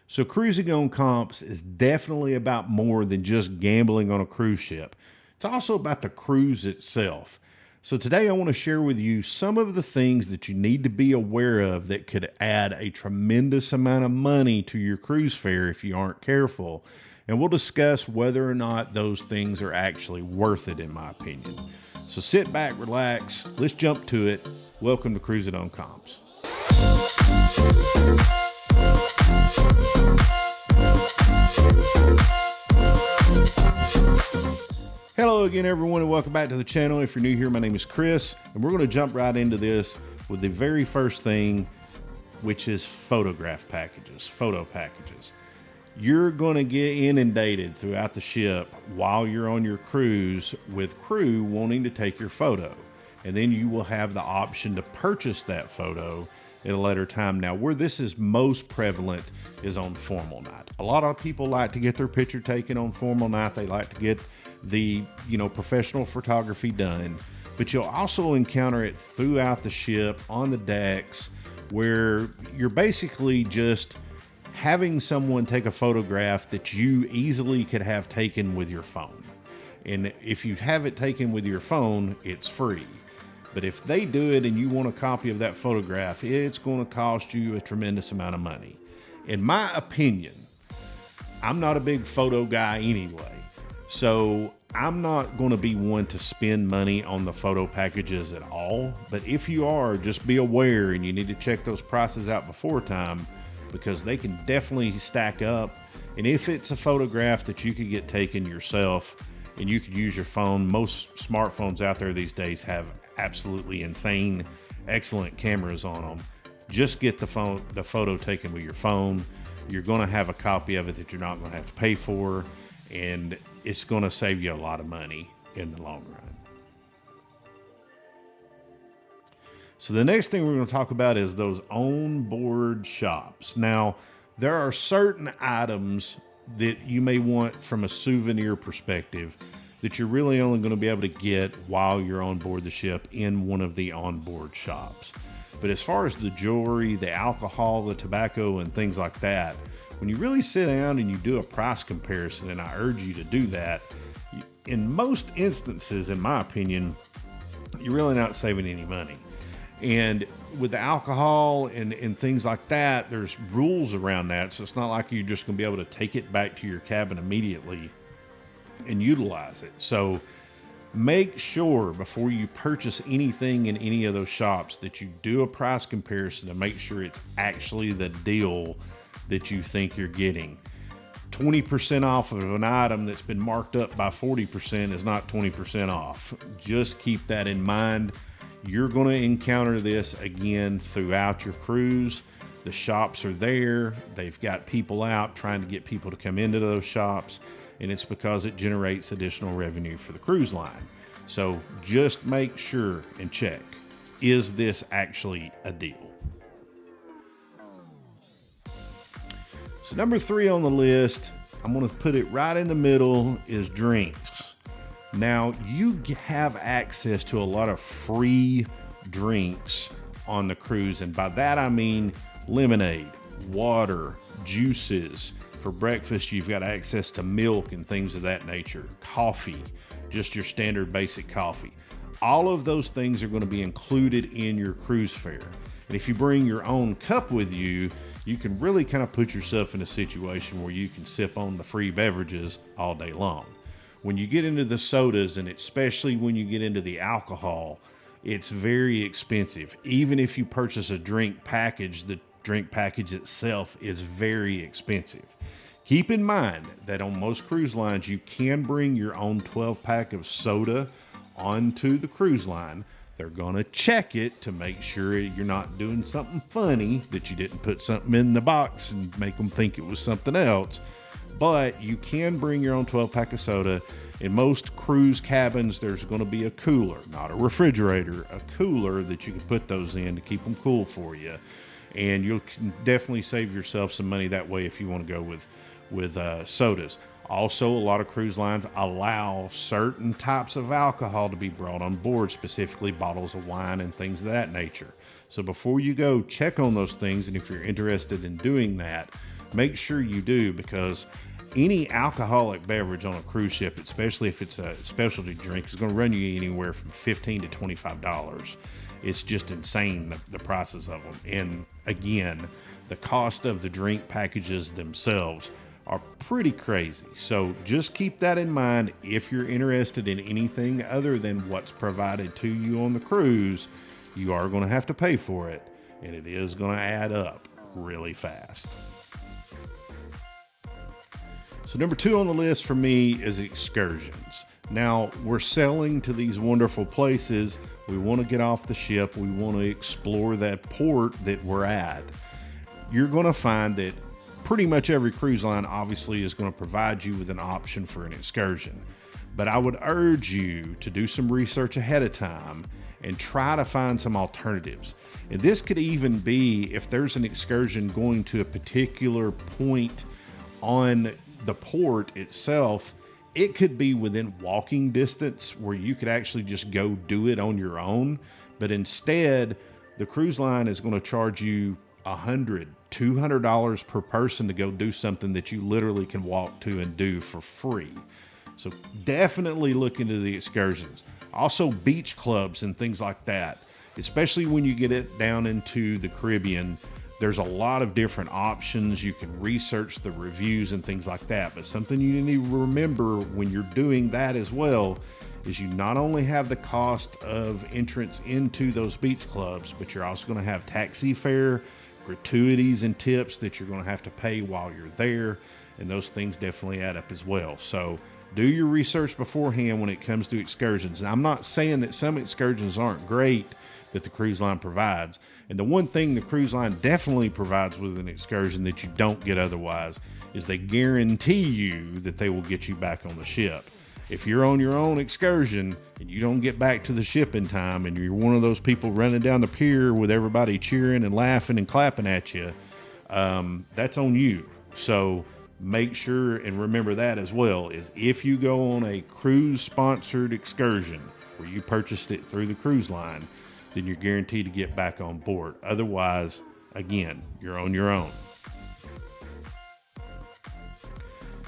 So cruising on comps is definitely about more than just gambling on a cruise ship. It's also about the cruise itself. So today I want to share with you some of the things that you need to be aware of that could add a tremendous amount of money to your cruise fare if you aren't careful. And we'll discuss whether or not those things are actually worth it, in my opinion. So sit back, relax, let's jump to it. Welcome to Cruising on Comps. Hello again, everyone, and welcome back to the channel. If you're new here, my name is Chris, and we're going to jump right into this with the very first thing, which is photo packages. You're going to get inundated throughout the ship while you're on your cruise with crew wanting to take your photo. And then you will have the option to purchase that photo at a later time. Now, where this is most prevalent is on formal night. A lot of people like to get their picture taken on formal night. They like to get the, professional photography done. But you'll also encounter it throughout the ship, on the decks, where you're basically just having someone take a photograph that you easily could have taken with your phone. And if you have it taken with your phone, it's free. But if they do it and you want a copy of that photograph, it's going to cost you a tremendous amount of money. In my opinion, I'm not a big photo guy anyway, so I'm not going to be one to spend money on the photo packages at all. But if you are, just be aware, and you need to check those prices out before time, because they can definitely stack up. And if it's a photograph that you could get taken yourself and you could use your phone, most smartphones out there these days have absolutely insane, excellent cameras on them. Just get the photo taken with your phone. You're going to have a copy of it that you're not going to have to pay for, and it's going to save you a lot of money in the long run. So the next thing we're going to talk about is those onboard shops. Now, there are certain items that you may want from a souvenir perspective that you're really only going to be able to get while you're on board the ship in one of the onboard shops. But as far as the jewelry, the alcohol, the tobacco, and things like that, when you really sit down and you do a price comparison, and I urge you to do that, in most instances, in my opinion, you're really not saving any money. And with the alcohol and things like that, there's rules around that. So it's not like you're just going to be able to take it back to your cabin immediately and utilize it. So make sure before you purchase anything in any of those shops that you do a price comparison to make sure it's actually the deal that you think you're getting. 20% off of an item that's been marked up by 40% is not 20% off. Just keep that in mind. You're going to encounter this again throughout your cruise. The shops are there. They've got people out trying to get people to come into those shops, and it's because it generates additional revenue for the cruise line. So just make sure and check, is this actually a deal? So number 3 on the list, I'm going to put it right in the middle, is drinks. Now, you have access to a lot of free drinks on the cruise, and by that I mean lemonade, water, juices. For breakfast, you've got access to milk and things of that nature, coffee, just your standard basic coffee. All of those things are going to be included in your cruise fare. And if you bring your own cup with you, you can really kind of put yourself in a situation where you can sip on the free beverages all day long. When you get into the sodas, and especially when you get into the alcohol, it's very expensive. Even if you purchase a drink package, the drink package itself is very expensive. Keep in mind that on most cruise lines, you can bring your own 12-pack of soda onto the cruise line. They're going to check it to make sure you're not doing something funny, that you didn't put something in the box and make them think it was something else. But you can bring your own 12-pack of soda. In most cruise cabins, there's going to be a cooler, not a refrigerator, a cooler that you can put those in to keep them cool for you. And you can definitely save yourself some money that way if you want to go with sodas. Also, a lot of cruise lines allow certain types of alcohol to be brought on board, specifically bottles of wine and things of that nature. So before you go, check on those things. And if you're interested in doing that, make sure you do, because any alcoholic beverage on a cruise ship, especially if it's a specialty drink, is going to run you anywhere from $15 to $25. It's just insane, the prices of them. And again, the cost of the drink packages themselves are pretty crazy. So just keep that in mind if you're interested in anything other than what's provided to you on the cruise. You are going to have to pay for it, and it is going to add up really fast. So number 2 on the list for me is excursions. Now, we're sailing to these wonderful places. We want to get off the ship. We want to explore that port that we're at. You're going to find that pretty much every cruise line obviously is going to provide you with an option for an excursion. But I would urge you to do some research ahead of time and try to find some alternatives. And this could even be if there's an excursion going to a particular point on the port itself, it could be within walking distance where you could actually just go do it on your own. But instead, the cruise line is going to charge you $100, $200 per person to go do something that you literally can walk to and do for free. So definitely look into the excursions. Also beach clubs and things like that, especially when you get it down into the Caribbean. There's a lot of different options. You can research the reviews and things like that. But something you need to remember when you're doing that as well is you not only have the cost of entrance into those beach clubs, but you're also going to have taxi fare, gratuities and tips that you're going to have to pay while you're there. And those things definitely add up as well. So do your research beforehand when it comes to excursions. And I'm not saying that some excursions aren't great that the cruise line provides. And the one thing the cruise line definitely provides with an excursion that you don't get otherwise is they guarantee you that they will get you back on the ship. If you're on your own excursion and you don't get back to the ship in time and you're one of those people running down the pier with everybody cheering and laughing and clapping at you, that's on you. So make sure and remember that as well, is if you go on a cruise sponsored excursion where you purchased it through the cruise line, then you're guaranteed to get back on board. Otherwise, again, you're on your own.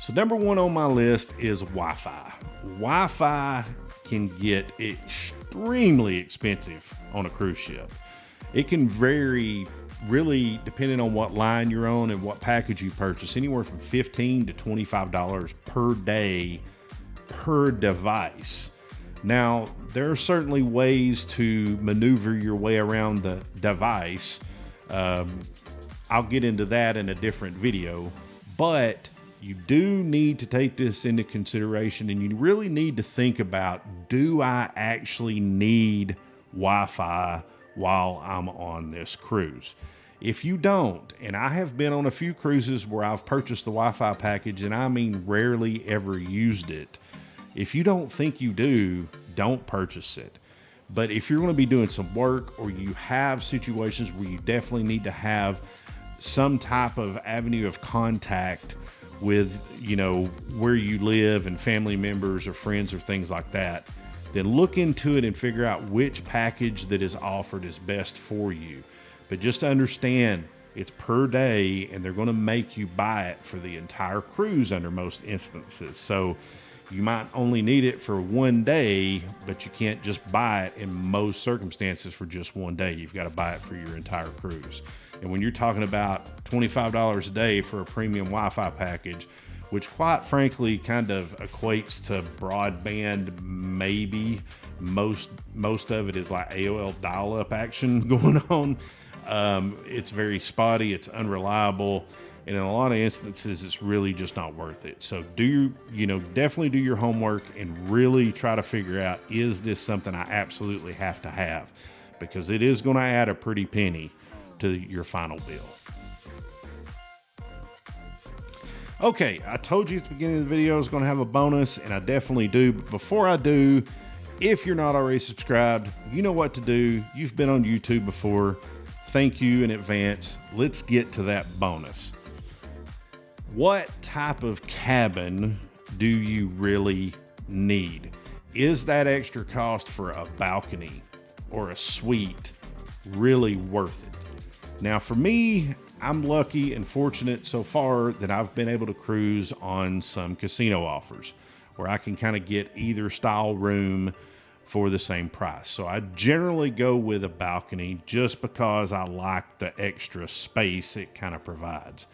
So number 1 on my list is Wi-Fi. Wi-Fi can get extremely expensive on a cruise ship. It can vary really depending on what line you're on and what package you purchase, anywhere from $15 to $25 per day per device. Now, there are certainly ways to maneuver your way around the device. I'll get into that in a different video, but you do need to take this into consideration, and you really need to think about, do I actually need Wi-Fi while I'm on this cruise? If you don't, and I have been on a few cruises where I've purchased the Wi-Fi package, and I mean rarely ever used it. If you don't think you do, don't purchase it. But if you're going to be doing some work, or you have situations where you definitely need to have some type of avenue of contact with, you know, where you live and family members or friends or things like that, then look into it and figure out which package that is offered is best for you. But just understand, it's per day, and they're going to make you buy it for the entire cruise under most instances. So you might only need it for one day, but you can't just buy it in most circumstances for just one day. You've got to buy it for your entire cruise. And when you're talking about $25 a day for a premium Wi-Fi package, which quite frankly kind of equates to broadband, maybe most of it is like AOL dial-up action going on. It's very spotty, it's unreliable, and in a lot of instances, it's really just not worth it. So definitely do your homework and really try to figure out, is this something I absolutely have to have? Because it is going to add a pretty penny to your final bill. Okay, I told you at the beginning of the video I was going to have a bonus, and I definitely do. But before I do, if you're not already subscribed, you know what to do. You've been on YouTube before. Thank you in advance. Let's get to that bonus. What type of cabin do you really need? Is that extra cost for a balcony or a suite really worth it? Now, for me, I'm lucky and fortunate so far that I've been able to cruise on some casino offers where I can kind of get either style room for the same price. So I generally go with a balcony just because I like the extra space it kind of provides.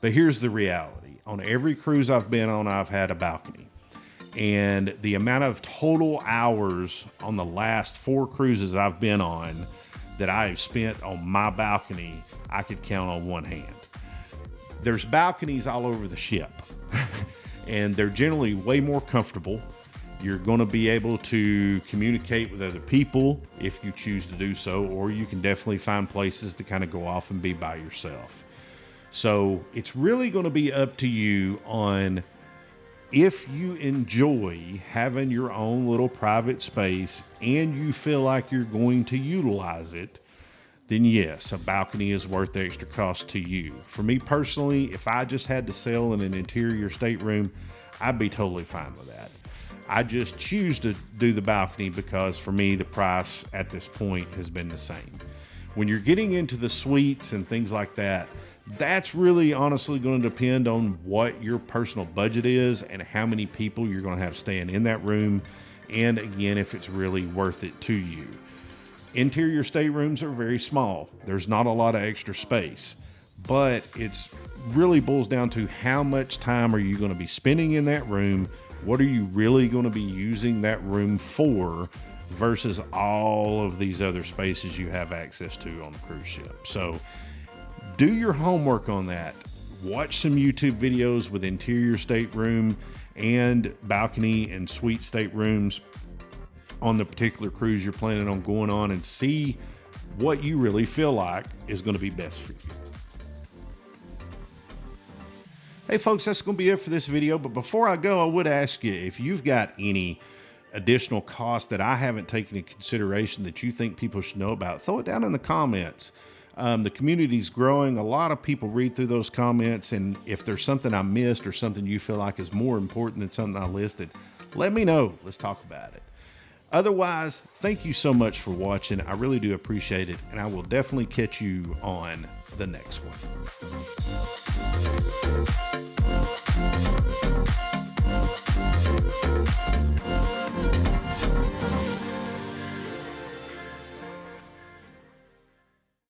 But here's the reality. On every cruise I've been on, I've had a balcony. And the amount of total hours on the last 4 cruises I've been on that I've spent on my balcony, I could count on one hand. There's balconies all over the ship, and they're generally way more comfortable. You're going to be able to communicate with other people if you choose to do so, or you can definitely find places to kind of go off and be by yourself. So it's really going to be up to you on if you enjoy having your own little private space and you feel like you're going to utilize it, then yes, a balcony is worth the extra cost to you. For me personally, if I just had to sail in an interior stateroom, I'd be totally fine with that. I just choose to do the balcony because for me, the price at this point has been the same. When you're getting into the suites and things like that, that's really honestly going to depend on what your personal budget is and how many people you're going to have staying in that room. And again, if it's really worth it to you. Interior staterooms are very small. There's not a lot of extra space, but it's really boils down to how much time are you going to be spending in that room? What are you really going to be using that room for versus all of these other spaces you have access to on the cruise ship? So do your homework on that. Watch some YouTube videos with interior stateroom and balcony and suite staterooms on the particular cruise you're planning on going on and see what you really feel like is going to be best for you. Hey folks, that's going to be it for this video. But before I go, I would ask you if you've got any additional costs that I haven't taken into consideration that you think people should know about, throw it down in the comments. The community's growing. A lot of people read through those comments, and if there's something I missed or something you feel like is more important than something I listed, let me know. Let's talk about it. Otherwise, thank you so much for watching. I really do appreciate it, and I will definitely catch you on the next one.